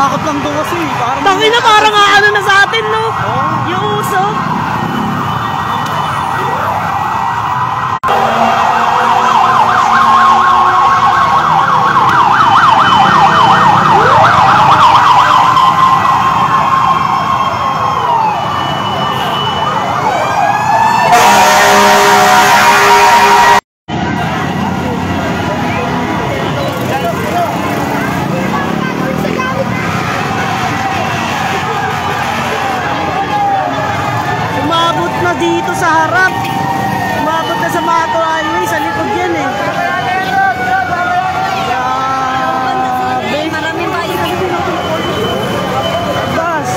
Nakakatakot lang doon kasi. Tangin na parang ano na sa atin, no? Yung usok. Dito sa harap, umabot na sa Mato Highway, sa likod yan eh. Maraming bayan na bus.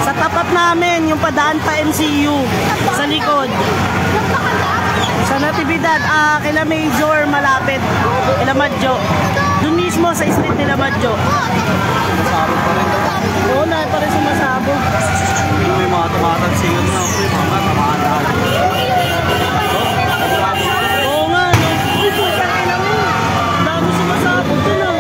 Sa tapat namin yung padaan pa MCU sa likod. Sa Natividad, kila Major malapit, kila Madjo. Doon mismo sa street nila Madjo. Sumasabog pa rin. Oo na, pa rin sumasabog. May mga tumatansigan na ako, yung mga tamahan. Oo nga, no? Uy, putang ina mo. Dami sumasabog dun, ah.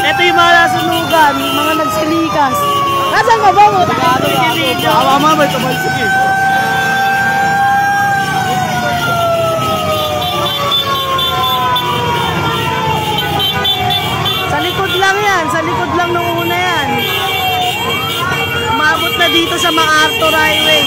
Ito yung mga nasunugan, mga nagsilikas. Nasaan ka ba mo? Mama, may tumalsik eh. Sa likod lang yan, sa likod lang nung una yan. Umabot na dito sa MacArthur Highway.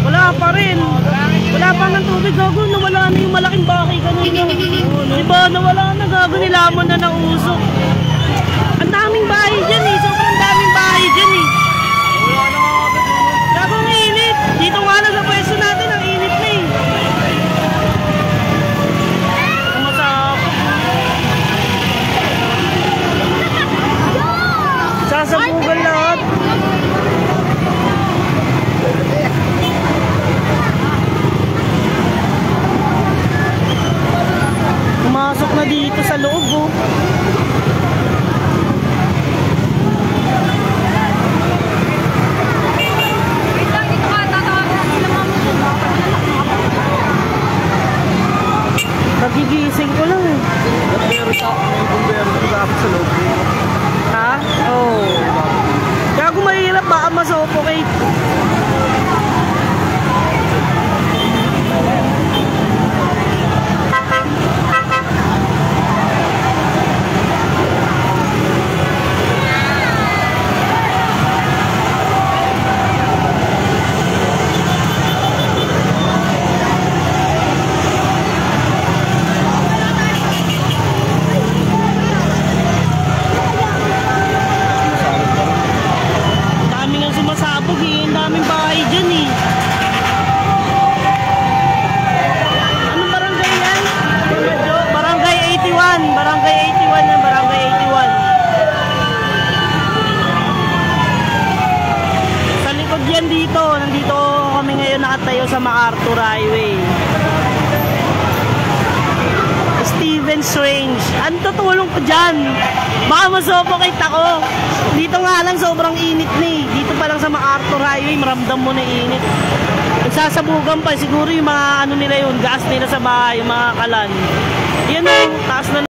Wala pa rin. Wala pa ng tubig, gago. Nawala na yung malaking baki kanina. Diba, nawala na, gago. Nilamon na ng usok. Ang daming bahay dyan eh. Sobrang daming bahay dyan eh. Gago, ang init. Dito nga lang sa pwesto natin, ang init na eh. Masapot. Sasabugan lahat. Pumasok na dito sa loob, oh. Nagigising ko lang eh. Meron sa akin, may bumbero sa loob. Ha? Oo. Gago, mahirap baka ma-suffocate. Daming bahay dyan eh. Anong barangay yan? Barangay 81. Barangay 81 yan. Barangay 81. Sa likod yan dito. Nandito kami ngayon nakatayo sa MacArthur Highway. Stevens Range. Ano tutulong ko dyan? Baka masuffocate ako. Dito nga lang sobrang init ni. Dito pa lang sa MacArthur Highway, maramdam mo na init. Nagsasabugan pa siguro yung mga ano nila yun, gas nila sa bahay, yung mga kalan. Yan o, taas na